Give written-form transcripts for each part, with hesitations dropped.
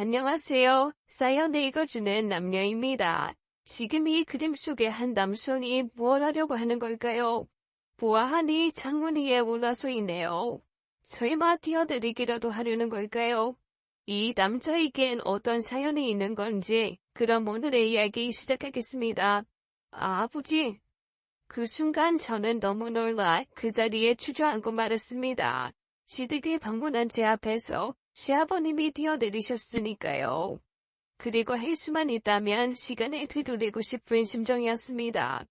안녕하세요. 사연을 읽어주는 남녀입니다. 지금 이 그림 속에 한 남성이 뭘 하려고 하는 걸까요? 보아하니 창문 위에 올라서 있네요. 설마 뛰어내리기라도 하려는 걸까요? 이 남자에겐 어떤 사연이 있는 건지, 그럼 오늘의 이야기 시작하겠습니다. 아버지. 그 순간 저는 너무 놀라 그 자리에 주저앉고 말았습니다. 시댁에 방문한 제 앞에서 시아버님이 뛰어내리셨으니까요. 그리고 할 수만 있다면 시간을 되돌리고 싶은 심정이었습니다.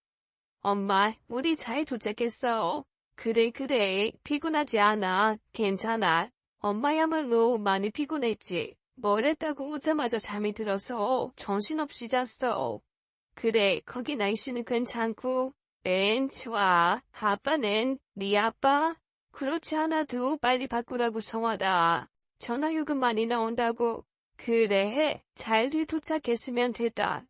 엄마, 우리 잘 도착했어. 그래, 피곤하지 않아. 괜찮아. 엄마야말로 많이 피곤했지. 뭘 했다고 오자마자 잠이 들어서 정신없이 잤어. 그래, 거기 날씨는 괜찮고. 좋아. 아빠는 네 아빠? 그렇지 않아도 빨리 바꾸라고 성화다. 전화요금 많이 나온다고. 그래, 잘 도착했으면 됐다.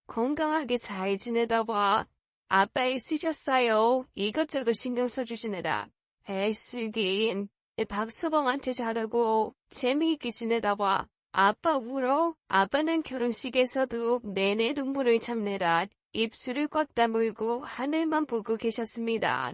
건강하게 잘 지내다 봐. 아빠 애쓰셨어요. 이것저것 신경 써주시느라. 애쓰긴. 박서방한테 잘하고 재미있게 지내다 봐. 아빠 울어? 아빠는 결혼식에서도 내내 눈물을 참느라 입술을 꽉 다물고 하늘만 보고 계셨습니다.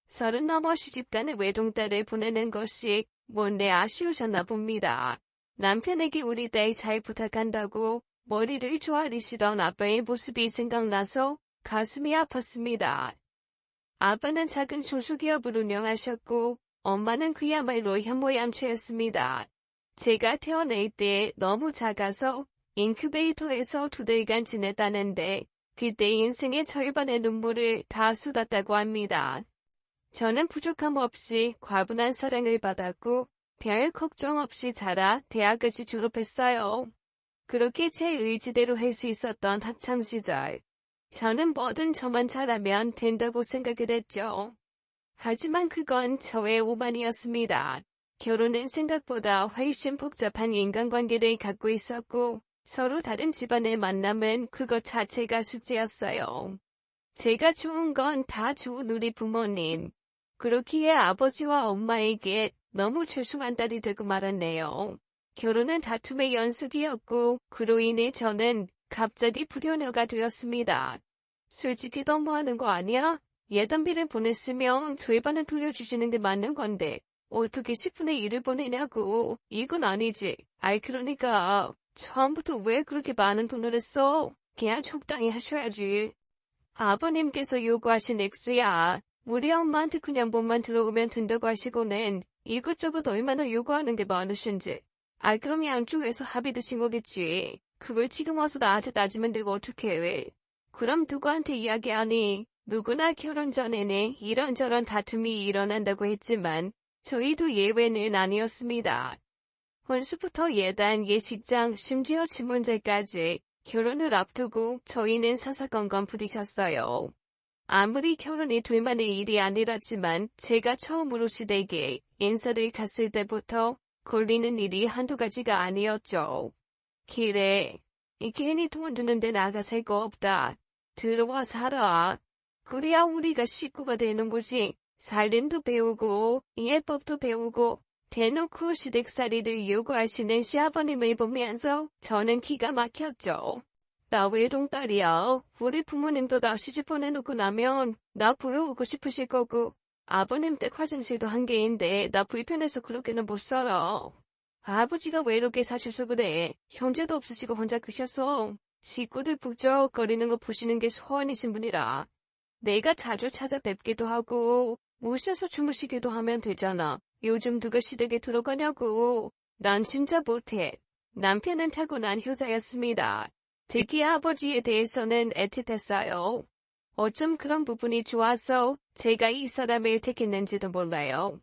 30 넘어 시집가는 외동딸을 보내는 것이 못내 아쉬우셨나 봅니다. 남편에게 우리 딸 잘 부탁한다고 머리를 조아리시던 아빠의 모습이 생각나서 가슴이 아팠습니다. 아빠는 작은 중소기업을 운영하셨고 엄마는 그야말로 현모양처였습니다. 제가 태어날 때 너무 작아서 인큐베이터에서 2달간 지냈다는데 그때 인생의 절반의 눈물을 다 쏟았다고 합니다. 저는 부족함 없이 과분한 사랑을 받았고 별 걱정 없이 자라 대학까지 졸업했어요. 그렇게 제 의지대로 할 수 있었던 학창시절. 저는 뭐든 저만 잘하면 된다고 생각을 했죠. 하지만 그건 저의 오만이었습니다. 결혼은 생각보다 훨씬 복잡한 인간관계를 갖고 있었고 서로 다른 집안의 만남은 그것 자체가 숙제였어요. 제가 좋은 건 다 좋은 우리 부모님. 그렇기에 아버지와 엄마에게 너무 죄송한 딸이 되고 말았네요. 결혼은 다툼의 연속이었고 그로 인해 저는 갑자기 불효녀가 되었습니다. 솔직히 너무하는 거 아니야? 예단비를 보냈으면 절반은 돌려주시는 게 맞는 건데 어떻게 10분의 1을 보내냐고. 이건 아니지. 그러니까 처음부터 왜 그렇게 많은 돈을 했어? 그냥 적당히 하셔야지. 아버님께서 요구하신 액수야. 우리 엄마한테 그냥 몸만 들어오면 된다고 하시고는 이것저것 얼마나 요구하는 게 많으신지. 그럼 양쪽에서 합의 드신 거겠지. 그걸 지금 와서 나한테 따지면 되고 어떡해 왜. 그럼 누구한테 이야기하니? 누구나 결혼 전에는 이런저런 다툼이 일어난다고 했지만 저희도 예외는 아니었습니다. 혼수부터 예단, 예식장, 심지어 신문제까지 결혼을 앞두고 저희는 사사건건 부딪혔어요. 아무리 결혼이 될 만의 일이 아니라지만 제가 처음으로 시댁에 인사를 갔을 때부터 걸리는 일이 한두 가지가 아니었죠. 그래, 괜히 돈 드는데 나가 살 거 없다. 들어와 살아. 그래야 우리가 식구가 되는 거지. 살림도 배우고 예법도 배우고 대놓고 시댁살이를 요구하시는 시아버님을 보면서 저는 기가 막혔죠. 나 외동딸이야. 우리 부모님도 나 시집 보내놓고 나면 나 보러 오고 싶으실 거고 아버님 댁 화장실도 한 개인데 나 불편해서 그렇게는 못 살아. 아버지가 외롭게 사셔서 그래. 형제도 없으시고 혼자 크셔서 식구들 북적거리는 거 보시는 게 소원이신 분이라. 내가 자주 찾아뵙기도 하고 모셔서 주무시기도 하면 되잖아. 요즘 누가 시댁에 들어가냐고. 난 진짜 못해. 남편은 타고난 효자였습니다. 특히 아버지에 대해서는 애틋했어요. 어쩜 그런 부분이 좋아서 제가 이 사람을 택했는지도 몰라요.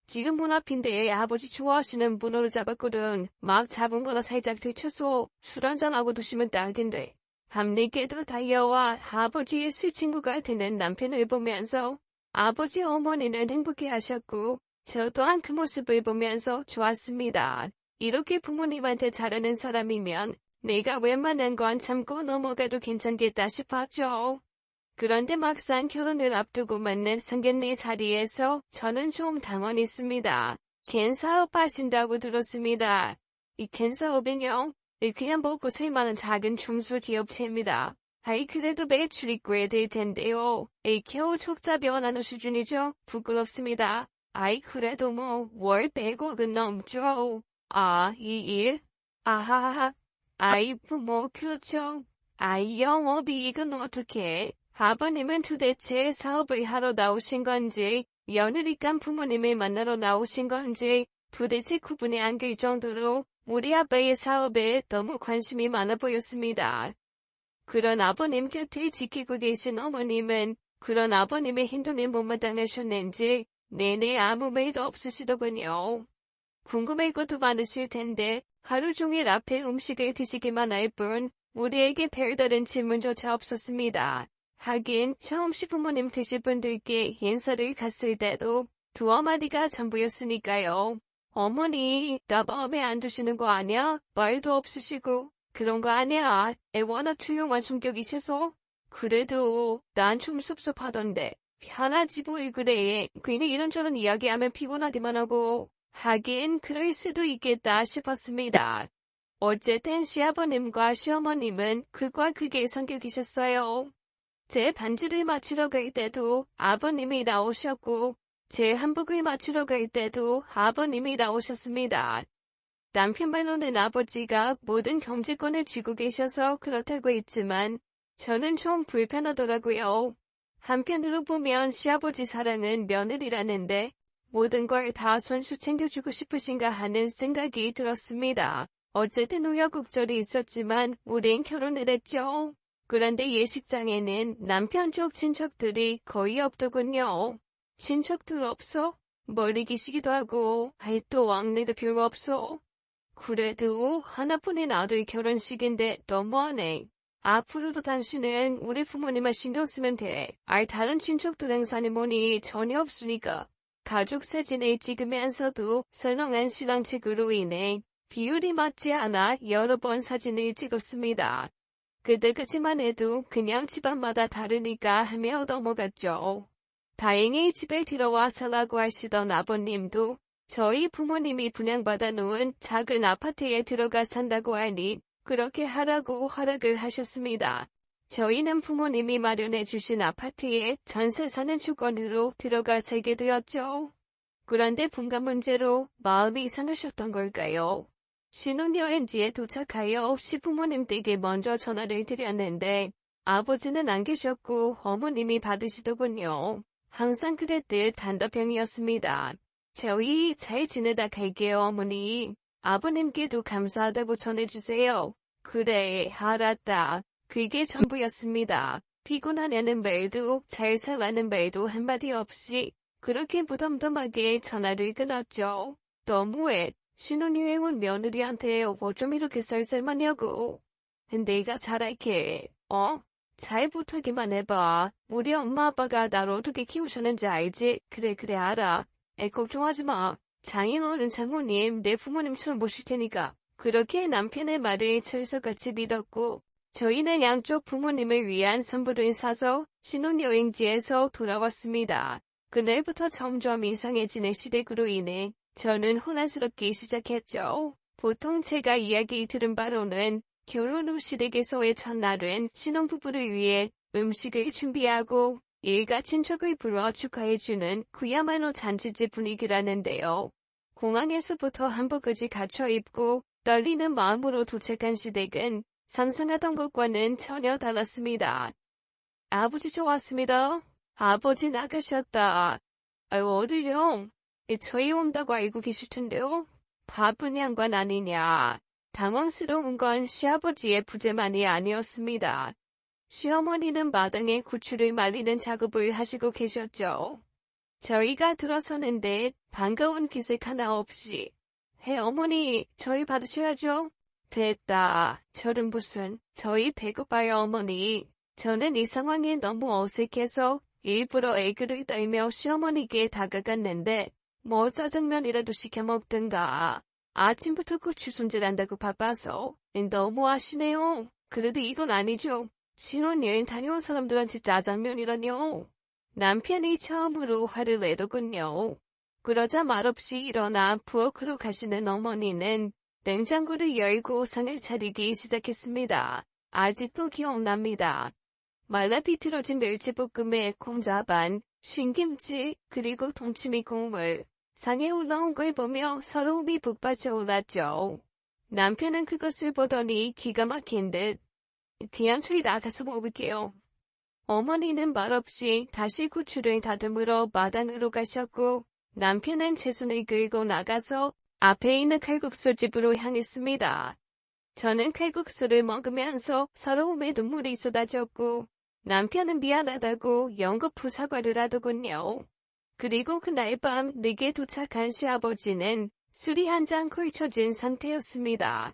지금 문 앞인데 아버지 좋아하시는 분으로 잡았거든. 막 잡은 거나 살짝 데쳐서 술 한잔하고 드시면 딱인데. 밤늦게도 달려와 아버지의 술 친구가 되는 남편을 보면서 아버지 어머니는 행복해하셨고 저 또한 그 모습을 보면서 좋았습니다. 이렇게 부모님한테 잘하는 사람이면 내가 웬만한 건 참고 넘어가도 괜찮겠다 싶었죠. 그런데 막상 결혼을 앞두고 맞는 상견례 자리에서 저는 좀 당황했습니다. 걘 사업하신다고 들었습니다. 이 큰 사업은요, 그냥 먹고 살만한 작은 중소기업체입니다. 그래도 매출이 꽤 될 텐데요. 겨우 적자 변하는 수준이죠. 부끄럽습니다. 그래도 월 100억은 넘죠. 이 일? 아하하. 그렇죠. 영업이익은 어떻게? 아버님은 도대체 사업을 하러 나오신 건지, 며느리감 부모님을 만나러 나오신 건지, 도대체 구분이 안 갈 정도로 우리 아빠의 사업에 너무 관심이 많아 보였습니다. 그런 아버님 곁을 지키고 계신 어머님은 그런 아버님의 행동에 못마땅하셨는지 내내 아무 말도 없으시더군요. 궁금할 것도 많으실 텐데 하루 종일 앞에 음식을 드시기만 할 뿐 우리에게 별다른 질문조차 없었습니다. 하긴 처음 시부모님 되실 분들께 인사를 갔을 때도 두어 마디가 전부였으니까요. 어머니, 나 마음에 안 드시는 거 아니야? 말도 없으시고. 그런 거 아니야. 워낙 조용한 성격이셔서. 그래도 난 좀 섭섭하던데. 편하지 뭘 그래. 괜히 이런저런 이야기하면 피곤하기만 하고. 하긴 그럴 수도 있겠다 싶었습니다. 어쨌든 시아버님과 시어머님은 극과 극의 성격이셨어요. 제 반지를 맞추러 갈 때도 아버님이 나오셨고 제 한복을 맞추러 갈 때도 아버님이 나오셨습니다. 남편 말로는 아버지가 모든 경제권을 쥐고 계셔서 그렇다고 했지만 저는 좀 불편하더라고요. 한편으로 보면 시아버지 사랑은 며느리라는데 모든 걸 다 손수 챙겨주고 싶으신가 하는 생각이 들었습니다. 어쨌든 우여곡절이 있었지만 우린 결혼을 했죠. 그런데 예식장에는 남편 쪽 친척들이 거의 없더군요. 친척들 없어? 머리 기시기도 하고 또 왕래도 별로 없어. 그래도 하나뿐인 아들 결혼식인데 너무하네. 앞으로도 당신은 우리 부모님만 신경 쓰면 돼. 다른 친척들 행사는 뭐니 전혀 없으니까. 가족 사진을 찍으면서도 설렁한 신랑측으로 인해 비율이 맞지 않아 여러 번 사진을 찍었습니다. 그때까지만 해도 그냥 집안마다 다르니까 하며 넘어갔죠. 다행히 집에 들어와 살라고 하시던 아버님도 저희 부모님이 분양받아 놓은 작은 아파트에 들어가 산다고 하니 그렇게 하라고 허락을 하셨습니다. 저희는 부모님이 마련해 주신 아파트에 전세 사는 조건으로 들어가 살게 되었죠. 그런데 분가 문제로 마음이 이상하셨던 걸까요? 신혼여행지에 도착하여 시부모님들에게 먼저 전화를 드렸는데 아버지는 안 계셨고 어머님이 받으시더군요. 항상 그랬듯 단답형이었습니다. 저희 잘 지내다 갈게요 어머니. 아버님께도 감사하다고 전해주세요. 그래 알았다. 그게 전부였습니다. 피곤하냐는 말도 잘 살라는 말도 한마디 없이 그렇게 무덤덤하게 전화를 끊었죠. 너무해. 신혼여행 온 며느리한테 좀 이렇게 쌀쌀하냐고. 내가 잘할게. 잘 부탁이만 해봐. 우리 엄마 아빠가 나를 어떻게 키우셨는지 알지? 그래 알아. 걱정하지 마. 장인어른 장모님 내 부모님처럼 모실 테니까. 그렇게 남편의 말을 철석같이 믿었고 저희는 양쪽 부모님을 위한 선물을 사서 신혼여행지에서 돌아왔습니다. 그날부터 점점 이상해지는 시댁으로 인해 저는 혼란스럽기 시작했죠. 보통 제가 이야기 들은 바로는 결혼 후 시댁에서의 첫날은 신혼부부를 위해 음식을 준비하고 일가 친척을 불러 축하해주는 그야말로 잔치집 분위기라는데요. 공항에서부터 한복까지 갖춰 입고 떨리는 마음으로 도착한 시댁은 상상하던 것과는 전혀 달랐습니다. 아버지 저 왔습니다. 아버지 나가셨다. 어디요? 저희 온다고 알고 계실 텐데요. 바쁜 양반 아니냐. 당황스러운 건 시아버지의 부재만이 아니었습니다. 시어머니는 마당에 고추를 말리는 작업을 하시고 계셨죠. 저희가 들어서는데 반가운 기색 하나 없이 어머니 저희 받으셔야죠. 됐다. 저는 무슨 저희 배고파요 어머니. 저는 이 상황이 너무 어색해서 일부러 애교를 떨며 시어머니께 다가갔는데 뭐 짜장면이라도 시켜 먹든가. 아침부터 고추 손질한다고 바빠서 너무 하시네요. 그래도 이건 아니죠. 신혼여행 다녀온 사람들한테 짜장면이라뇨. 남편이 처음으로 화를 내더군요. 그러자 말없이 일어나 부엌으로 가시는 어머니는 냉장고를 열고 상을 차리기 시작했습니다. 아직도 기억납니다. 말라 비틀어진 멸치볶음에 콩자 반, 쉰김치, 그리고 동치미 국물. 상에 올라온 걸 보며 서러움이 북받쳐 올랐죠. 남편은 그것을 보더니 기가 막힌 듯 그냥 저희 나가서 먹을게요. 어머니는 말없이 다시 고추를 다듬으러 마당으로 가셨고 남편은 제 손을 끌고 나가서 앞에 있는 칼국수 집으로 향했습니다. 저는 칼국수를 먹으면서 서러움에 눈물이 쏟아졌고 남편은 미안하다고 연거푸 사과를 하더군요. 그리고 그날 밤 늦게 도착한 시아버지는 술이 한 잔 걸쳐진 상태였습니다.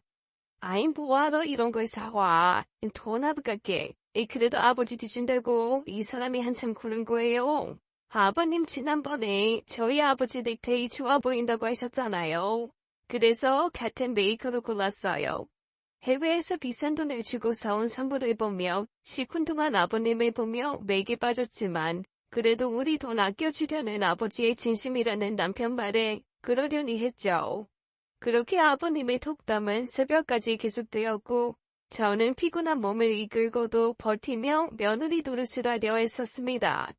아이 뭐하러 이런 걸 사와. 돈 아깝게. 그래도 아버지 드신다고 이 사람이 한참 고른 거예요. 아버님 지난번에 저희 아버지 넥타이 좋아 보인다고 하셨잖아요. 그래서 같은 메이커로 골랐어요. 해외에서 비싼 돈을 주고 사온 선물을 보며 시큰둥한 아버님을 보며 맥이 빠졌지만 그래도 우리 돈 아껴주려는 아버지의 진심이라는 남편 말에 그러려니 했죠. 그렇게 아버님의 톡담은 새벽까지 계속되었고 저는 피곤한 몸을 이끌고도 버티며 며느리 노릇을 하려 했었습니다.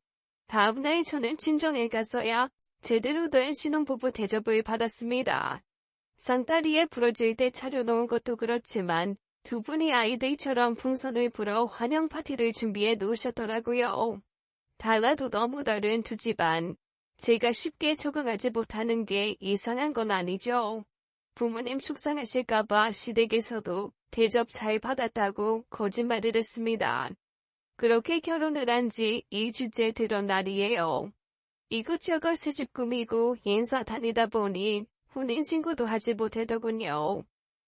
다음날 저는 친정에 가서야 제대로 된 신혼부부 대접을 받았습니다. 상다리에 부러질 때 차려놓은 것도 그렇지만 두 분이 아이들처럼 풍선을 불어 환영 파티를 준비해 놓으셨더라고요. 달라도 너무 다른 두 집안. 제가 쉽게 적응하지 못하는 게 이상한 건 아니죠. 부모님 속상하실까봐 시댁에서도 대접 잘 받았다고 거짓말을 했습니다. 그렇게 결혼을 한 지 2주째 되던 날이에요. 이것저것 새집 꾸미고 인사 다니다 보니 혼인신고도 하지 못하더군요.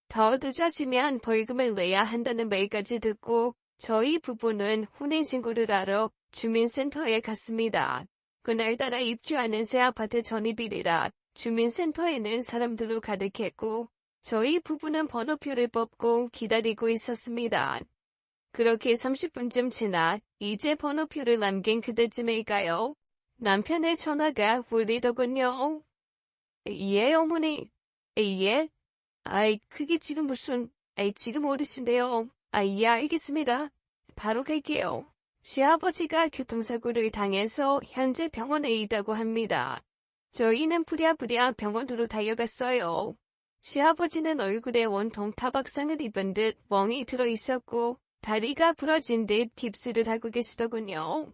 더 늦어지면 벌금을 내야 한다는 말까지 듣고 저희 부부는 혼인신고를 하러 주민센터에 갔습니다. 그날따라 입주하는 새 아파트 전입일이라 주민센터에는 사람들로 가득했고 저희 부부는 번호표를 뽑고 기다리고 있었습니다. 그렇게 30분쯤 지나 이제 번호표를 남긴 그때쯤일까요? 남편의 전화가 울리더군요. 예, 어머니. 예? 아이, 그게 지금 무슨, 지금 어디신데요? 예, 알겠습니다. 바로 갈게요. 시아버지가 교통사고를 당해서 현재 병원에 있다고 합니다. 저희는 부랴부랴 병원으로 달려갔어요. 시아버지는 얼굴에 온통 타박상을 입은 듯 멍이 들어 있었고 다리가 부러진 듯 깁스를 하고 계시더군요.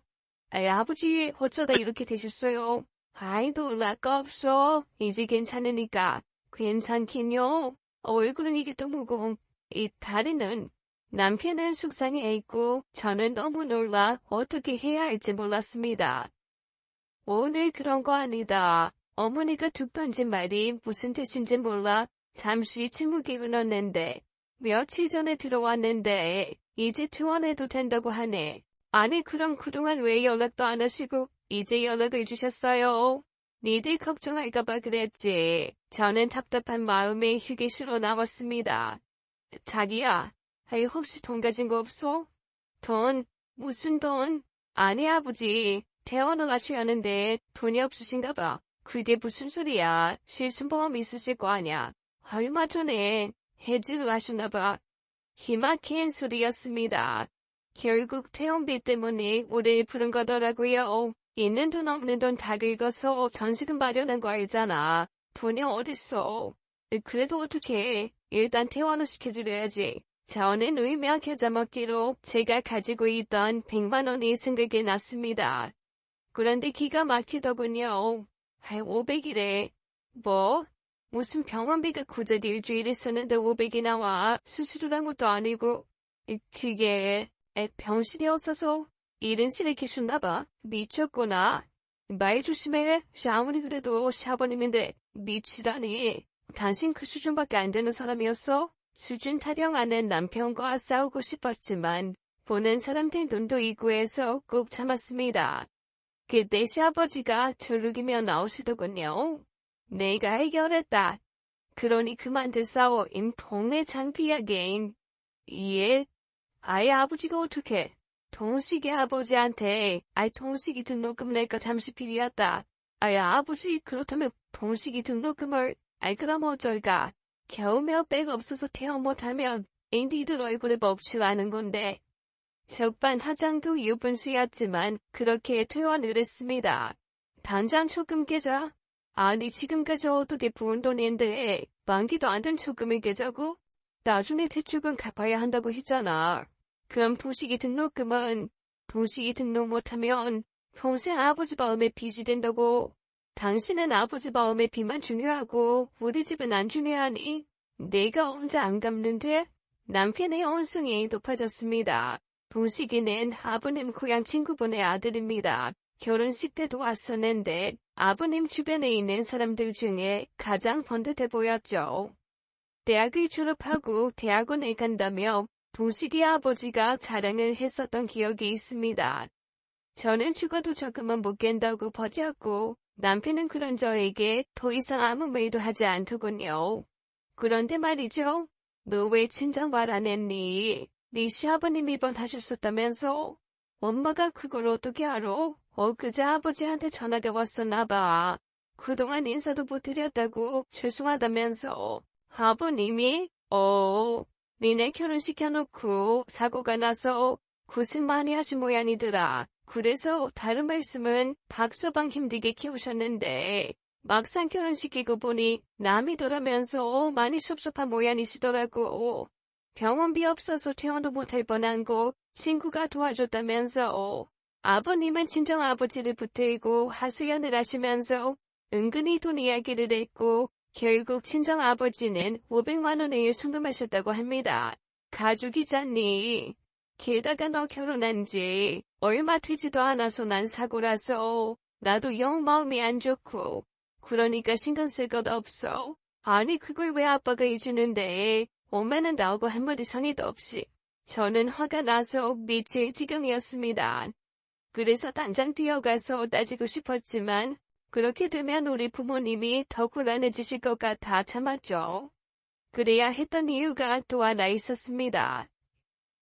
아버지 어쩌다 이렇게 되셨어요? 아이 놀랄 거 없어. 이제 괜찮으니까. 괜찮긴요. 얼굴은 이게 또 무거운. 이 다리는. 남편은 속상해 있고 저는 너무 놀라 어떻게 해야 할지 몰랐습니다. 오늘 그런 거 아니다. 어머니가 툭 던진 말이 무슨 뜻인지 몰라 잠시 침묵이 흘렀는데 며칠 전에 들어왔는데 이제 퇴원해도 된다고 하네. 아니 그럼 그동안 왜 연락도 안 하시고 이제 연락을 주셨어요? 니들 걱정할까봐 그랬지. 저는 답답한 마음에 휴게실로 나왔습니다. 자기야, 혹시 돈 가진 거 없어? 돈? 무슨 돈? 아니 아버지, 퇴원을 하셔야하는데 돈이 없으신가 봐. 그게 무슨 소리야. 실손보험 있으실 거 아냐. 얼마 전에 해지를 하셨나 봐. 기막힌 소리였습니다. 결국 퇴원비 때문에 우리를 부른 거더라고요. 있는 돈 없는 돈 다 긁어서 전세금 마련한 거 알잖아. 돈이 어딨어. 그래도 어떡해. 일단 퇴원을 시켜드려야지. 저는 울며 겨자 먹기로 제가 가지고 있던 100만 원이 생각이 났습니다. 그런데 기가 막히더군요. 500이래. 뭐? 무슨 병원비가 고작 일주일에 쓰는데 500이 나와. 수술을 한 것도 아니고. 그게 병실이 없어서 이른 시를 계셨나봐. 미쳤구나. 말 조심해. 아무리 그래도 시아버님인데 미치다니. 당신 그 수준밖에 안 되는 사람이었어? 수준 타령하는 남편과 싸우고 싶었지만 보는 사람들 눈도 이구해서 꼭 참았습니다. 그때 시아버지가 절룩이며 나오시더군요. 내가 해결했다. 그러니 그만들 싸워. 임 동네 창피하게. 예? 아예 아버지가 어떻게? 동식이 아버지한테 동식이 등록금 낼까 잠시 필요하다. 아버지 그렇다면 동식이 등록금을 그럼 어쩔까? 겨우 몇백 없어서 퇴원 못하면 인디들 얼굴에 봅칠하는 건데. 적반 하장도 유분수였지만 그렇게 퇴원을 했습니다. 당장 초금 계좌? 아니 지금까지 어떻게 본 돈인데 만기도 안 된 초금을 계좌고? 나중에 대출금 갚아야 한다고 했잖아. 그럼 도시기 등록금은 도시기 등록 못하면 평생 아버지 마음에 빚이 된다고. 당신은 아버지 마음에 빚만 중요하고 우리 집은 안 중요하니? 내가 혼자 안 갚는데? 남편의 온성이 높아졌습니다. 도시기는 아버님 고향 친구분의 아들입니다. 결혼식 때도 왔었는데 아버님 주변에 있는 사람들 중에 가장 번듯해 보였죠. 대학을 졸업하고 대학원에 간다며 도시기 아버지가 자랑을 했었던 기억이 있습니다. 저는 죽어도 저금은 못 깬다고 버텼고 남편은 그런 저에게 더 이상 아무 말도 하지 않더군요. 그런데 말이죠. 너 왜 친정 말 안 했니? 네 시아버님 입원하셨었다면서? 엄마가 그걸 어떻게 알아? 그제 아버지한테 전화가 왔었나 봐. 그동안 인사도 못 드렸다고 죄송하다면서. 아버님이? 니네 결혼시켜놓고 사고가 나서 고생 많이 하신 모양이더라. 그래서 다른 말씀은 박서방 힘들게 키우셨는데 막상 결혼시키고 보니 남이더라면서 많이 섭섭한 모양이시더라고. 병원비 없어서 퇴원도 못할 뻔한 거 친구가 도와줬다면서. 아버님은 친정아버지를 붙들고 하소연을 하시면서 은근히 돈 이야기를 했고 결국 친정아버지는 500만 원을 송금하셨다고 합니다. 가족이잖니. 게다가 너 결혼한 지 얼마 되지도 않아서 난 사고라서 나도 영 마음이 안 좋고 그러니까 신경 쓸 것 없어. 아니 그걸 왜 아빠가 해주는데 엄마는 나오고 한마디 성의도 없이. 저는 화가 나서 미칠 지경이었습니다. 그래서 당장 뛰어가서 따지고 싶었지만 그렇게 되면 우리 부모님이 더 곤란해지실 것 같아 참았죠. 그래야 했던 이유가 또 하나 있었습니다.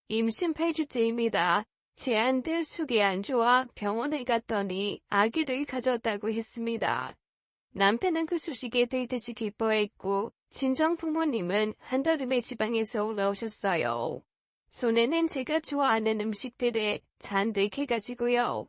임신 8주째입니다. 제 아들 속이 안 좋아 병원에 갔더니 아기를 가졌다고 했습니다. 남편은 그 소식에 되듯이 기뻐했고 친정 부모님은 한달음에 지방에서 올라오셨어요. 손에는 제가 좋아하는 음식들에 잔뜩 해가지고요.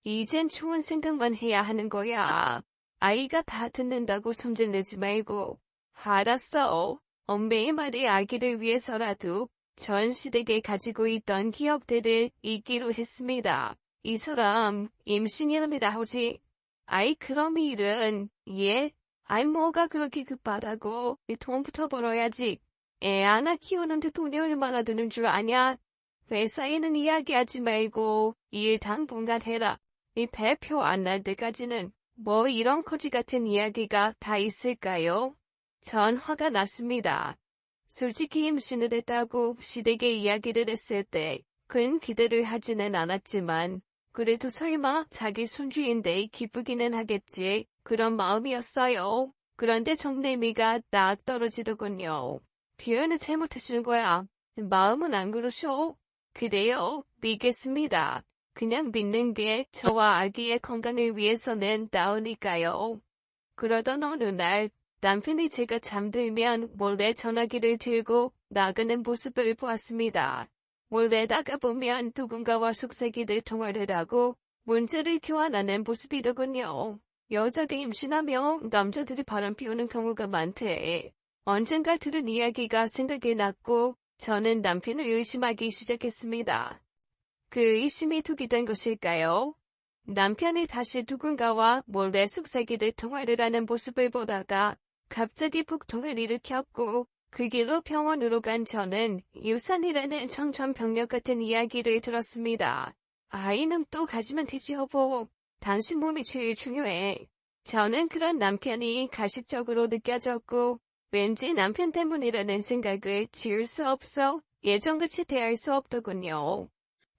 이젠 좋은 생각만 해야 하는 거야. 아이가 다 듣는다고 성질내지 말고. 알았어. 엄매의 말이 아기를 위해서라도 전 시댁에 가지고 있던 기억들을 잊기로 했습니다. 이 사람 임신이랍니다 하지. 아이 그럼 일은 예? 아이 뭐가 그렇게 급하다고. 돈부터 벌어야지. 애 하나 키우는데 돈이 얼마나 드는 줄 아냐? 회사에는 이야기하지 말고 일 당분간 해라. 이 배표 안 날 때까지는 뭐 이런 거지 같은 이야기가 다 있을까요? 전 화가 났습니다. 솔직히 임신을 했다고 시댁에 이야기를 했을 때 큰 기대를 하지는 않았지만 그래도 설마 자기 손주인데 기쁘기는 하겠지 그런 마음이었어요. 그런데 정내미가 딱 떨어지더군요. 표현을 잘못하신 거야. 마음은 안 그러셔. 그래요. 믿겠습니다. 그냥 믿는 게 저와 아기의 건강을 위해서는 나으니까요. 그러던 어느 날 남편이 제가 잠들면 몰래 전화기를 들고 나가는 모습을 보았습니다. 몰래 나가보면 누군가와 속삭이듯 통화를 하고 문자를 교환하는 모습이더군요. 여자가 임신하며 남자들이 바람 피우는 경우가 많대. 언젠가 들은 이야기가 생각이 났고 저는 남편을 의심하기 시작했습니다. 그 의심이 둑이 된 것일까요? 남편이 다시 누군가와 몰래 속삭이듯 통화를 하는 모습을 보다가 갑자기 폭통을 일으켰고 그 길로 병원으로 간 저는 유산이라는 청천벽력 같은 이야기를 들었습니다. 아이는 또 가지면 되지 여보. 당신 몸이 제일 중요해. 저는 그런 남편이 가식적으로 느껴졌고 왠지 남편 때문이라는 생각을 지울 수 없어 예전같이 대할 수 없더군요.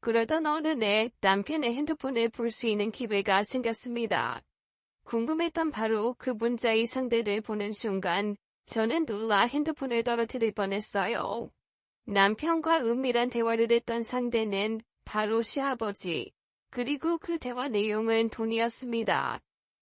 그러던 어느 날 남편의 핸드폰을 볼 수 있는 기회가 생겼습니다. 궁금했던 바로 그 문자의 상대를 보는 순간 저는 놀라 핸드폰을 떨어뜨릴 뻔했어요. 남편과 은밀한 대화를 했던 상대는 바로 시아버지. 그리고 그 대화 내용은 돈이었습니다.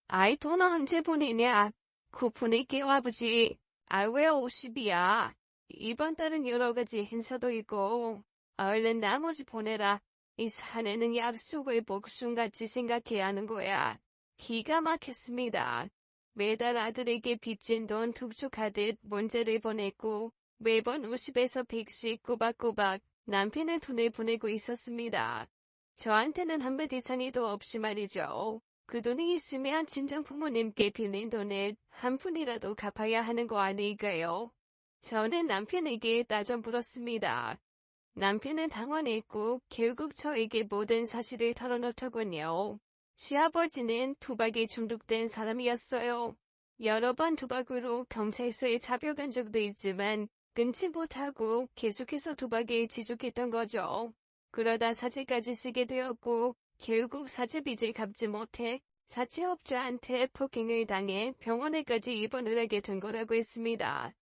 아이 돈 언제 보내냐? 쿠폰이 깨워 아버지. 아, 왜 50이야? 이번 달은 여러 가지 행사도 있고, 얼른 나머지 보내라. 이 사내는 약속을 목숨같이 생각해야 하는 거야. 기가 막혔습니다. 매달 아들에게 빚진 돈 툭툭하듯 문제를 보냈고, 매번 50에서 100씩 꼬박꼬박 남편의 돈을 보내고 있었습니다. 저한테는 한마디 상의도 없이 말이죠. 그 돈이 있으면 친정 부모님께 빌린 돈을 한 푼이라도 갚아야 하는 거 아닐까요? 저는 남편에게 따져 물었습니다. 남편은 당황했고 결국 저에게 모든 사실을 털어놓더군요. 시아버지는 도박에 중독된 사람이었어요. 여러 번 도박으로 경찰서에 잡혀간 적도 있지만 끊지 못하고 계속해서 도박에 지속했던 거죠. 그러다 사채까지 쓰게 되었고 결국 사채빚을 갚지 못해 사채업자한테 폭행을 당해 병원에까지 입원을 하게 된 거라고 했습니다.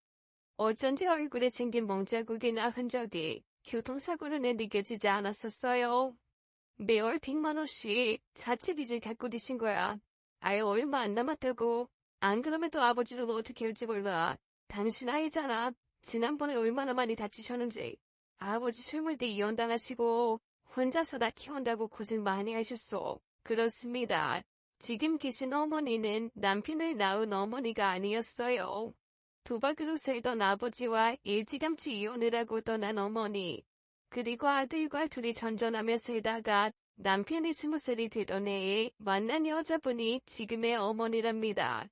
어쩐지 얼굴에 생긴 멍자국이나 흔적이 교통사고로는 느껴지지 않았었어요. 매월 100만 원씩 사채빚을 갖고 계신 거야. 아예 얼마 안 남았다고. 안 그러면 또 아버지를 어떻게 할지 몰라. 당신 아이잖아. 지난번에 얼마나 많이 다치셨는지. 아버지 술물때 이혼당하시고 혼자서 다 키운다고 고생 많이 하셨어. 그렇습니다. 지금 계신 어머니는 남편을 낳은 어머니가 아니었어요. 도박으로 살던 아버지와 일찌감치 이혼을 하고 떠난 어머니. 그리고 아들과 둘이 전전하며 살다가 남편이 20살이 되던 해에 만난 여자분이 지금의 어머니랍니다.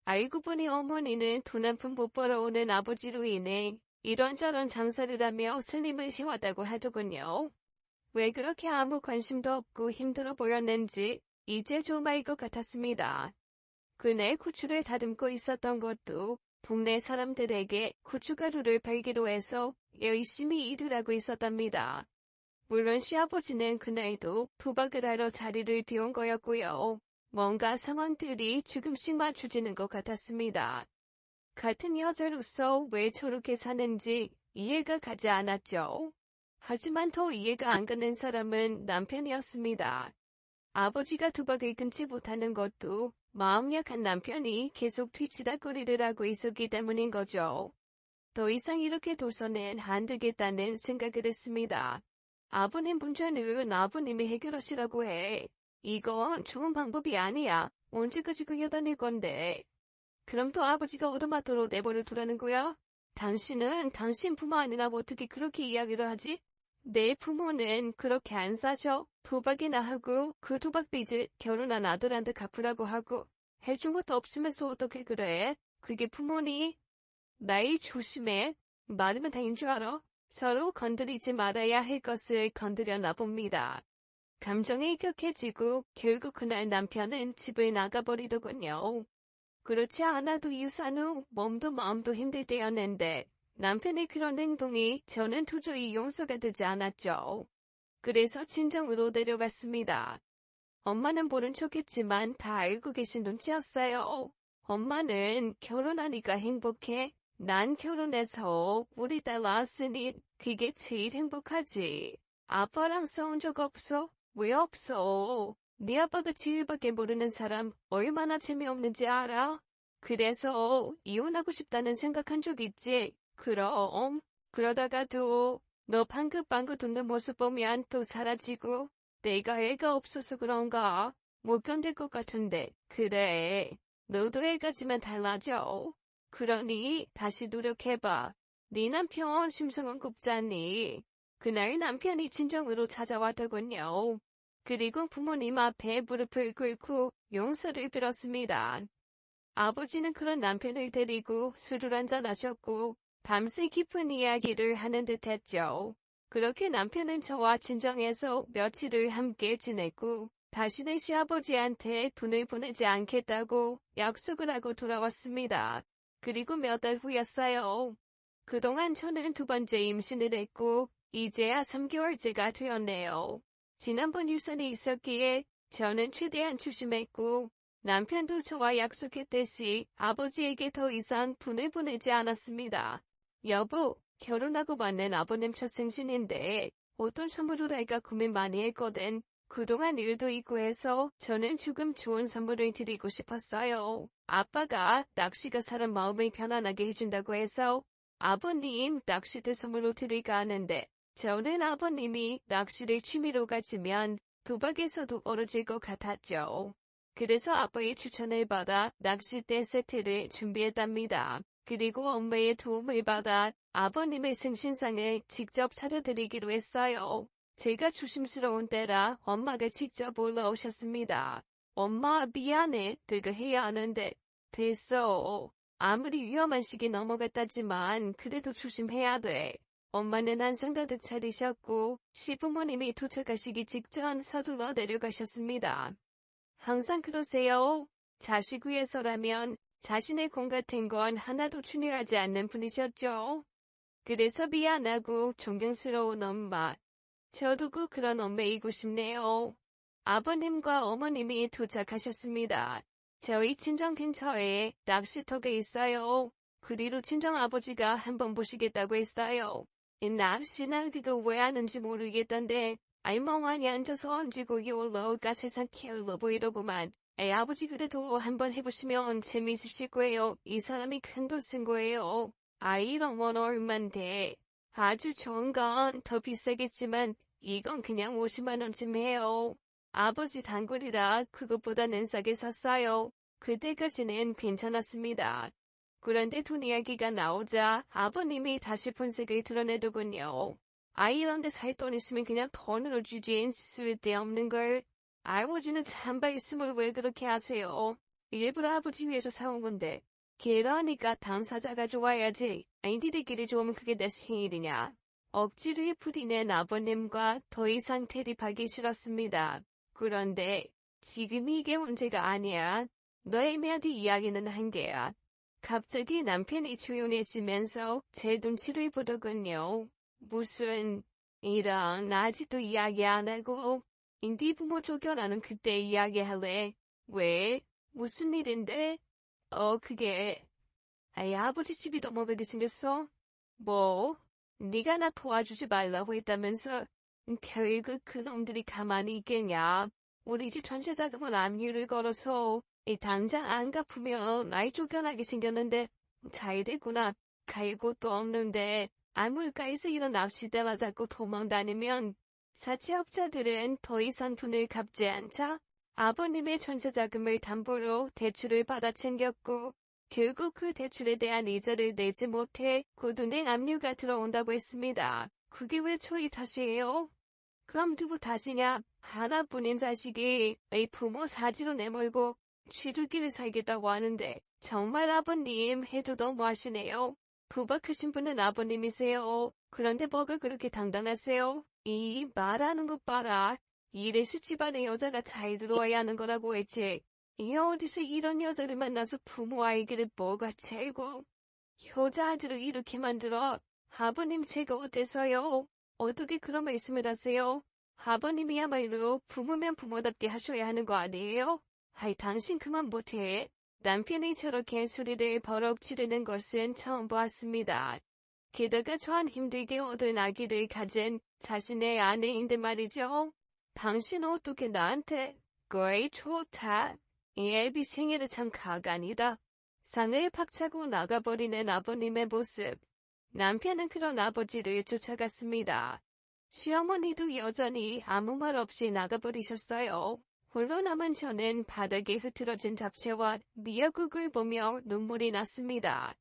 알고 보니 어머니는 돈 한 푼 못 벌어오는 아버지로 인해 이런저런 장사를 하며 살림을 해왔다고 하더군요. 왜 그렇게 아무 관심도 없고 힘들어 보였는지 이제 좀 알 것 같았습니다. 그날 고추를 다듬고 있었던 것도 동네 사람들에게 고춧가루를 팔기로 해서 열심히 일을 하고 있었답니다. 물론 시아버지는 그날도 도박을 하러 자리를 비운 거였고요. 뭔가 상황들이 조금씩 맞춰지는 것 같았습니다. 같은 여자로서 왜 저렇게 사는지 이해가 가지 않았죠. 하지만 더 이해가 안 가는 사람은 남편이었습니다. 아버지가 도박을 끊지 못하는 것도 마음 약한 남편이 계속 뒤치다거리를 하고 있었기 때문인 거죠. 더 이상 이렇게 둬서는 안 되겠다는 생각을 했습니다. 아버님 문제는 아버님이 해결하시라고 해. 이건 좋은 방법이 아니야. 언제까지 끌려다닐 건데. 그럼 또 아버지가 오토마토로 내버려 두라는 거야? 당신은 당신 부모 아니라 어떻게 그렇게 이야기를 하지? 내 부모는 그렇게 안 사셔. 도박이나 하고 그 도박빚을 결혼한 아들한테 갚으라고 하고 해준 것도 없으면서 어떻게 그래? 그게 부모니? 나이 조심해. 말하면 다인 줄 알아? 서로 건드리지 말아야 할 것을 건드렸나 봅니다. 감정이 격해지고 결국 그날 남편은 집을 나가버리더군요. 그렇지 않아도 유산 후 몸도 마음도 힘들 때였는데 남편의 그런 행동이 저는 도저히 용서가 되지 않았죠. 그래서 친정으로 데려갔습니다. 엄마는 모른 척했지만 다 알고 계신 눈치였어요. 엄마는 결혼하니까 행복해. 난 결혼해서 우리 딸 낳았으니 그게 제일 행복하지. 아빠랑 싸운 적 없어? 왜 없어? 네 아빠가 제일밖에 모르는 사람 얼마나 재미없는지 알아? 그래서 이혼하고 싶다는 생각한 적 있지? 그럼 그러다가도 너 방긋방긋 웃는 모습 보면 또 사라지고 내가 애가 없어서 그런가? 못 견딜 것 같은데. 그래. 너도 애가지만 달라져. 그러니 다시 노력해봐. 네 남편 심성은 곱잖니. 그날 남편이 친정으로 찾아왔더군요. 그리고 부모님 앞에 무릎을 꿇고 용서를 빌었습니다. 아버지는 그런 남편을 데리고 술을 한잔 하셨고 밤새 깊은 이야기를 하는 듯 했죠. 그렇게 남편은 저와 친정에서 며칠을 함께 지냈고 다시는 시아버지한테 돈을 보내지 않겠다고 약속을 하고 돌아왔습니다. 그리고 몇 달 후였어요. 그동안 저는 두 번째 임신을 했고 이제야 3개월째가 되었네요. 지난번 유산이 있었기에 저는 최대한 조심했고 남편도 저와 약속했듯이 아버지에게 더 이상 돈을 보내지 않았습니다. 여보, 결혼하고 맞는 아버님 첫 생신인데 어떤 선물을 할까 고민 많이 했거든. 그동안 일도 있고 해서 저는 조금 좋은 선물을 드리고 싶었어요. 아빠가 낚시가 사람 마음을 편안하게 해준다고 해서 아버님 낚시대 선물로 드릴까 하는데 저는 아버님이 낚시를 취미로 가지면 도박에서도 떨어질 것 같았죠. 그래서 아빠의 추천을 받아 낚싯대 세트를 준비했답니다. 그리고 엄마의 도움을 받아 아버님의 생신상을 직접 사려드리기로 했어요. 제가 조심스러운 때라 엄마가 직접 올라오셨습니다. 엄마 미안해. 내가 해야 하는데. 됐어. 아무리 위험한 시기 넘어갔다지만 그래도 조심해야 돼. 엄마는 한상 가득 차리셨고 시부모님이 도착하시기 직전 서둘러 내려가셨습니다. 항상 그러세요. 자식 위해서라면 자신의 공 같은 건 하나도 중요하지 않는 분이셨죠. 그래서 미안하고 존경스러운 엄마. 저도 꼭 그런 엄마이고 싶네요. 아버님과 어머님이 도착하셨습니다. 저희 친정 근처에 낚시터가 있어요. 그리로 친정 아버지가 한번 보시겠다고 했어요. 이 낚시날 그거 왜 하는지 모르겠던데 알멍하니 앉아서 언제 고기 올라올까 세상 게을러 보이더구만. 아버지 그래도 한번 해보시면 재미있으실 거예요. 이 사람이 큰 돈 쓴 거예요. 이런 원 얼만데. 아주 좋은 건 더 비싸겠지만 이건 그냥 50만 원쯤 해요. 아버지 단골이라 그것보다는 싸게 샀어요. 그때까지는 괜찮았습니다. 그런데 돈 이야기가 나오자 아버님이 다시 본색을 드러내더군요. 이런데 살 돈 있으면 그냥 돈으로 주지 쓸데없는 걸. 아버지는 참바있음을 왜 그렇게 하세요? 일부러 아버지 위해서 사온 건데. 그러니까 당사자가 좋아야지. 니들끼리 좋으면 그게 내 생일이냐. 억지로 부리는 아버님과 더 이상 대립하기 싫었습니다. 그런데 지금 이게 문제가 아니야. 너의 매한테 이야기는 한 개야. 갑자기 남편이 조용해지면서 제 눈치를 보더군요. 무슨 이런 아직도 이야기 안 하고 네 부모 쫓겨나는 그때 이야기할래. 왜? 무슨 일인데? 그게 아버지 집이 넘어가게 생겼어? 뭐? 네가 나 도와주지 말라고 했다면서 결국 그놈들이 가만히 있겠냐? 우리 집 전세 자금은 압류를 걸어서 당장 안 갚으면 나이 쫓겨나게 생겼는데 잘 됐구나. 갈 곳도 없는데 아물가에서 이런 납시대와 자꾸 도망다니면 사채업자들은 더 이상 돈을 갚지 않자 아버님의 전세 자금을 담보로 대출을 받아 챙겼고 결국 그 대출에 대한 이자를 내지 못해 고은행 압류가 들어온다고 했습니다. 그게 왜 저희 탓이에요? 그럼 누구 탓이냐? 하나뿐인 자식이 왜 부모 사지로 내몰고 쥐들끼리 살겠다고 하는데 정말 아버님 해도 너무하시네요. 도박하신 분은 아버님이세요. 그런데 뭐가 그렇게 당당하세요? 이 말하는 것 봐라. 이래서 집안에 여자가 잘 들어와야 하는 거라고 했지. 이 어디서 이런 여자를 만나서 부모 아이기를 뭐가 최고. 여자아들을 이렇게 만들어. 아버님 제가 어때서요? 어떻게 그런 말씀을 하세요? 아버님이야말로 부모면 부모답게 하셔야 하는 거 아니에요? 당신 그만 못해. 남편이 저렇게 소리를 버럭 지르는 것은 처음 보았습니다. 게다가 저한 힘들게 얻은 아기를 가진 자신의 아내인데 말이죠. 당신 어떻게 나한테 거의 좋다. 이 애비 생일은 참 가관이다. 상을 박차고 나가버리는 아버님의 모습. 남편은 그런 아버지를 쫓아갔습니다. 시어머니도 여전히 아무 말 없이 나가버리셨어요. 홀로 남은 저는 바닥에 흐트러진 잡채와 미역국을 보며 눈물이 났습니다.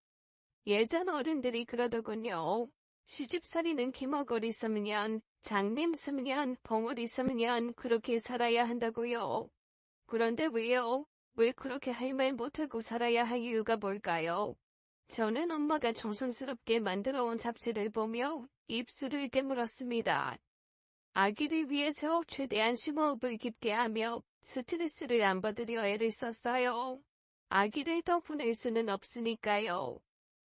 예전 어른들이 그러더군요. 시집살이는 기머거리 3년, 장님 3년, 벙어리 3년 그렇게 살아야 한다고요. 그런데 왜요? 왜 그렇게 할 말 못하고 살아야 할 이유가 뭘까요? 저는 엄마가 정성스럽게 만들어온 잡채를 보며 입술을 깨물었습니다. 아기를 위해서 최대한 심호흡을 깊게 하며 스트레스를 안 받으려 애를 썼어요. 아기를 더 보낼 수는 없으니까요.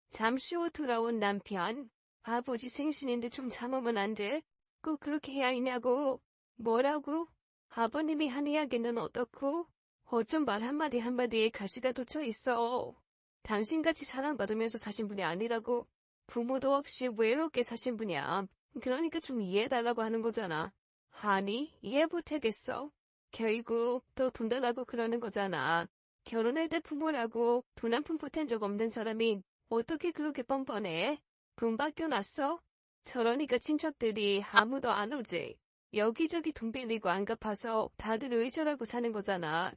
잠시 후 돌아온 남편. 아버지 생신인데 좀 참으면 안 돼? 꼭 그렇게 해야 하냐고. 뭐라고? 아버님이 한 이야기는 어떻고? 어쩜 말 한마디 한마디에 가시가 돋쳐 있어. 당신같이 사랑받으면서 사신 분이 아니라고. 부모도 없이 외롭게 사신 분이야. 그러니까 좀 이해해달라고 하는 거잖아. 아니, 이해 못하겠어. 결국 또 돈 달라고 그러는 거잖아. 결혼할 때 부모라고 돈 한 푼 보탠 적 없는 사람이 어떻게 그렇게 뻔뻔해? 돈 바뀌어놨어? 저러니까 친척들이 아무도 안 오지. 여기저기 돈 빌리고 안 갚아서 다들 의절하고 사는 거잖아.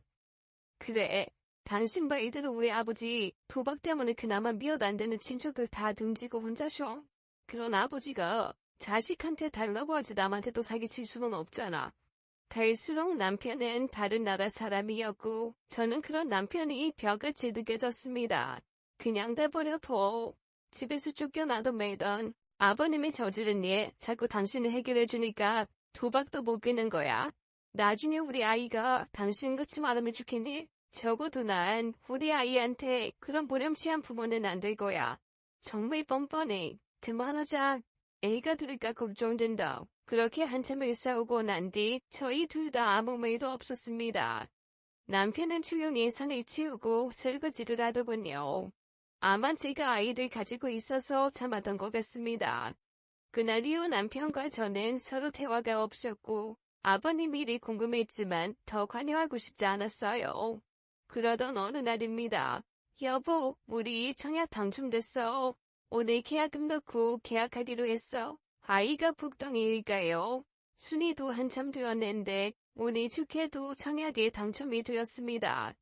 그래. 당신 봐 이대로 우리 아버지 도박 때문에 그나마 미워도 안 되는 친척들 다 등지고 혼자 쉬어. 그런 아버지가 자식한테 달라고 하지 남한테 또 사기칠 수는 없잖아. 갈수록 남편은 다른 나라 사람이었고 저는 그런 남편이 벽을 느껴졌습니다. 그냥 돼버려도 집에서 쫓겨나도 매던 아버님이 저지른 일 자꾸 당신이 해결해주니까 도박도 못 끄는 거야. 나중에 우리 아이가 당신같이 말하면 좋겠니? 적어도 난 우리 아이한테 그런 보렴치한 부모는 안 될 거야. 정말 뻔뻔해. 그만하자. 애가 들을까 걱정된다. 그렇게 한참을 싸우고 난 뒤 저희 둘 다 아무 말도 없었습니다. 남편은 조용히 산을 치우고 설거지를 하더군요. 아마 제가 아이를 가지고 있어서 참았던 것 같습니다. 그날 이후 남편과 저는 서로 대화가 없었고 아버님 일이 궁금했지만 더 관여하고 싶지 않았어요. 그러던 어느 날입니다. 여보, 우리 청약 당첨됐어. 오늘 계약금 넣고 계약하기로 했어. 아이가 복덩이일까요? 순위도 한참 되었는데 운이 좋게도 청약에 당첨이 되었습니다.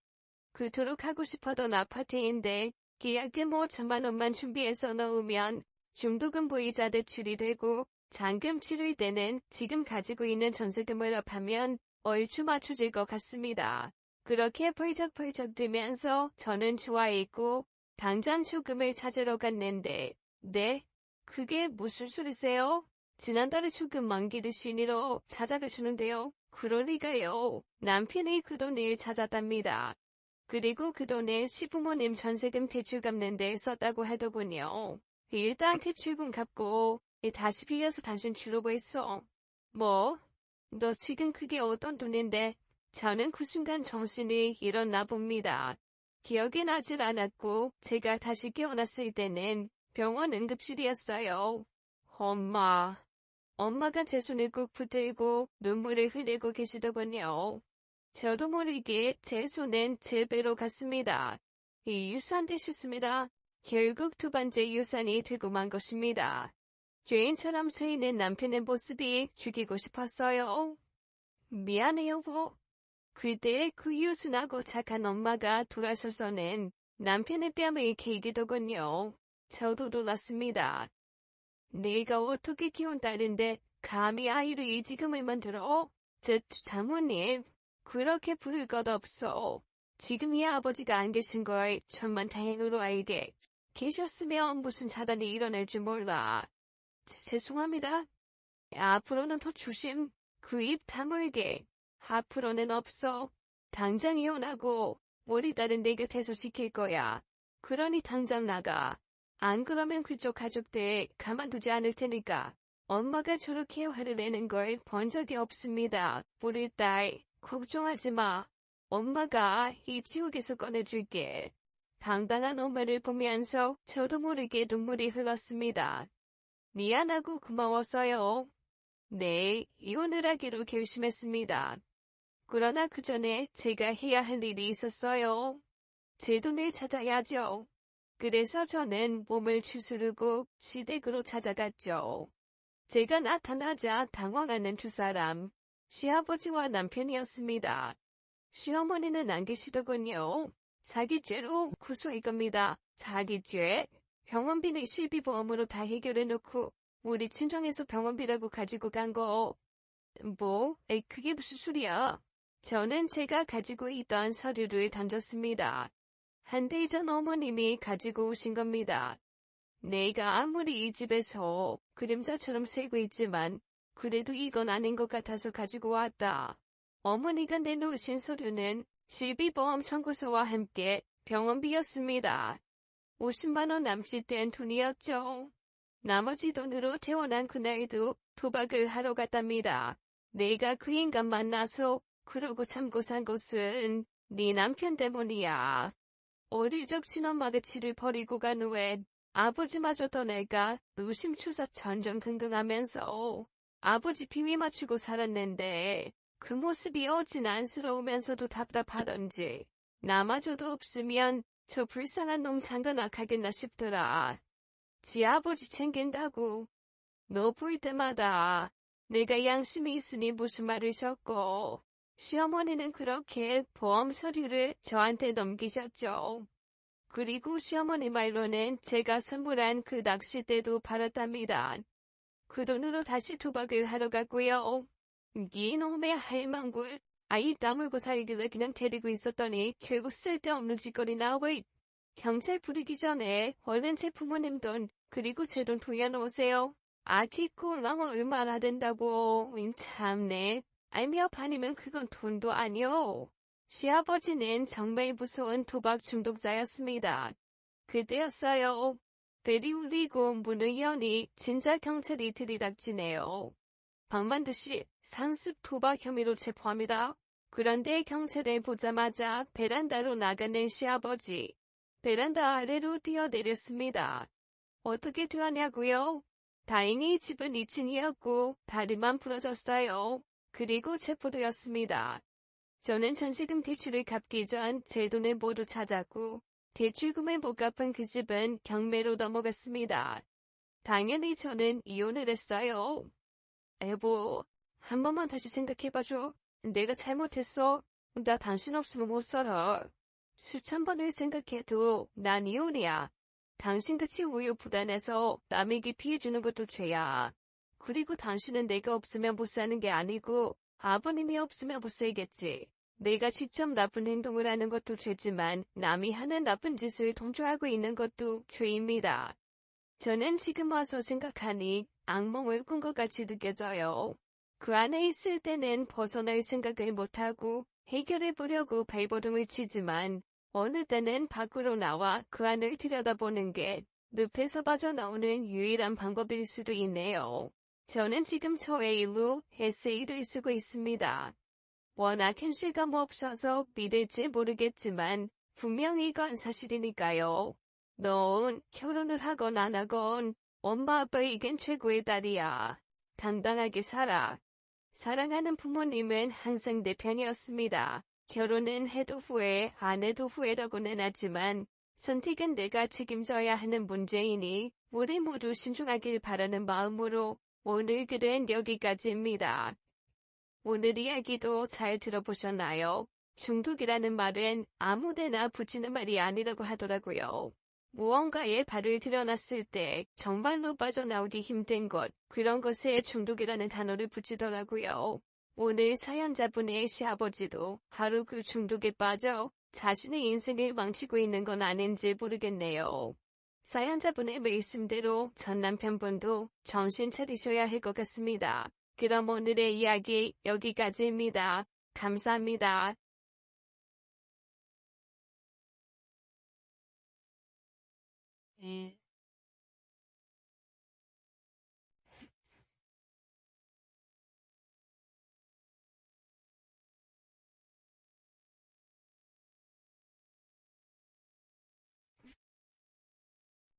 그토록 하고 싶었던 아파트인데 계약금 5천만 원만 준비해서 넣으면 중도금 보이자 대출이 되고 잔금 치를 때는 지금 가지고 있는 전세금을 합하면 얼추 맞춰질 것 같습니다. 그렇게 펄쩍펄쩍 뛰면서 저는 좋아했고 당장 초금을 찾으러 갔는데 네? 그게 무슨 소리세요? 지난달에 초금 만기를 쉰이로 찾아가시는데요. 그럴 리가요. 남편이 그 돈을 찾았답니다. 그리고 그 돈을 시부모님 전세금 대출 갚는 데 썼다고 하더군요. 일단 대출금 갚고 다시 빌려서 당신 주려고 했어. 뭐? 너 지금 그게 어떤 돈인데? 저는 그 순간 정신이 일어나 봅니다. 기억이 나질 않았고 제가 다시 깨어났을 때는 병원 응급실이었어요. 엄마가 제 손을 꾹 붙들고 눈물을 흘리고 계시더군요. 저도 모르게 제 손은 제 배로 갔습니다. 이 유산 되셨습니다. 결국 두 번째 유산이 되고 만 것입니다. 죄인처럼 서 있는 남편의 모습이 죽이고 싶었어요. 미안해요, 여보. 그때 그 유순하고 착한 엄마가 돌아서서는 남편의 뺨을 깨기더군요. 저도 놀랐습니다. 내가 어떻게 키운 딸인데 감히 아이를 이 지금을 만들어? 장모님, 그렇게 부를 것 없어. 지금 이 아버지가 안 계신 걸 천만다행으로 알게 계셨으면 무슨 자단이 일어날 줄 몰라. 죄송합니다. 앞으로는 더 조심. 그 입 다물게. 앞으로는 없어. 당장 이혼하고 우리 딸은 내 곁에서 지킬 거야. 그러니 당장 나가. 안 그러면 그쪽 가족들 가만두지 않을 테니까. 엄마가 저렇게 화를 내는 걸 본 적이 없습니다. 우리 딸, 걱정하지 마. 엄마가 이 지옥에서 꺼내줄게. 당당한 엄마를 보면서 저도 모르게 눈물이 흘렀습니다. 미안하고 고마웠어요. 네, 이혼을 하기로 결심했습니다. 그러나 그 전에 제가 해야 할 일이 있었어요. 제 돈을 찾아야죠. 그래서 저는 몸을 추스르고 시댁으로 찾아갔죠. 제가 나타나자 당황하는 두 사람, 시아버지와 남편이었습니다. 시어머니는 안 계시더군요. 사기죄로 고소할 겁니다. 사기죄? 병원비는 실비보험으로 다 해결해놓고 우리 친정에서 병원비라고 가지고 간 거. 뭐? 그게 무슨 소리야? 저는 제가 가지고 있던 서류를 던졌습니다. 한 달 전 어머님이 가지고 오신 겁니다. 내가 아무리 이 집에서 그림자처럼 살고 있지만 그래도 이건 아닌 것 같아서 가지고 왔다. 어머니가 내놓으신 서류는 실비보험 청구서와 함께 병원비였습니다. 50만 원 남짓된 돈이었죠. 나머지 돈으로 태어난 그날도 도박을 하러 갔답니다. 내가 그 인간 만나서 그러고 참고 산 것은 네 남편 때문이야. 어릴 적 친엄마가 치를 버리고 간 후에 아버지마저 떠날까 노심초사 전전긍긍하면서 아버지 비위 맞추고 살았는데 그 모습이 어찌나 안쓰러우면서도 답답하던지 나마저도 없으면 저 불쌍한 놈 장가나가겠나 싶더라. 지 아버지 챙긴다고 너 볼 때마다 내가 양심이 있으니 무슨 말을 줬고 시어머니는 그렇게 보험 서류를 저한테 넘기셨죠. 그리고 시어머니 말로는 제가 선물한 그 낚싯대도 팔았답니다. 그 돈으로 다시 도박을 하러 갔고요. 이놈의 할망굴 아이 다물고 살길래 그냥 데리고 있었더니 결국 쓸데없는 짓거리 나오고 경찰 부르기 전에 얼른 제 부모님 돈 그리고 제 돈 돌려놓으세요. 아키꼴랑 얼마나 된다고 참네. 알며 반이면 그건 돈도 아니오. 시아버지는 정말 무서운 도박 중독자였습니다. 그때였어요. 벨이 울리고 문을 여니 진짜 경찰이 들이닥치네요. 박만두 씨 상습 도박 혐의로 체포합니다. 그런데 경찰을 보자마자 베란다로 나가는 시아버지. 베란다 아래로 뛰어내렸습니다. 어떻게 되었냐고요? 다행히 집은 2층이었고 다리만 부러졌어요. 그리고 체포되었습니다. 저는 전세금 대출을 갚기 전 제 돈을 모두 찾았고 대출금을 못 갚은 그 집은 경매로 넘어갔습니다. 당연히 저는 이혼을 했어요. 여보, 한 번만 다시 생각해봐줘. 내가 잘못했어. 나 당신 없으면 못 살아. 수천 번을 생각해도 난 이혼이야. 당신같이 우유부단해서 남에게 피해주는 것도 죄야. 그리고 당신은 내가 없으면 못 사는 게 아니고 아버님이 없으면 못 살겠지. 내가 직접 나쁜 행동을 하는 것도 죄지만 남이 하는 나쁜 짓을 동조하고 있는 것도 죄입니다. 저는 지금 와서 생각하니 악몽을 꾼 것 같이 느껴져요. 그 안에 있을 때는 벗어날 생각을 못하고 해결해보려고 발버둥을 치지만 어느 때는 밖으로 나와 그 안을 들여다보는 게 늪에서 빠져나오는 유일한 방법일 수도 있네요. 저는 지금 저의 일로 에세이를 쓰고 있습니다. 워낙 현실감 없어서 믿을지 모르겠지만 분명히 이건 사실이니까요. 넌 결혼을 하건 안 하건 엄마 아빠에겐 최고의 딸이야. 당당하게 살아. 사랑하는 부모님은 항상 내 편이었습니다. 결혼은 해도 후회, 안 해도 후회라고는 하지만 선택은 내가 책임져야 하는 문제이니 우리 모두 신중하길 바라는 마음으로 오늘 글은 여기까지입니다. 오늘 이야기도 잘 들어보셨나요? 중독이라는 말은 아무데나 붙이는 말이 아니라고 하더라고요. 무언가에 발을 들여놨을 때 정말로 빠져나오기 힘든 것, 그런 것에 중독이라는 단어를 붙이더라고요. 오늘 사연자분의 시아버지도 하루 그 중독에 빠져 자신의 인생을 망치고 있는 건 아닌지 모르겠네요. 사연자분의 말씀대로 전 남편분도 정신 차리셔야 할 것 같습니다. 그럼 오늘의 이야기 여기까지입니다. 감사합니다. 네.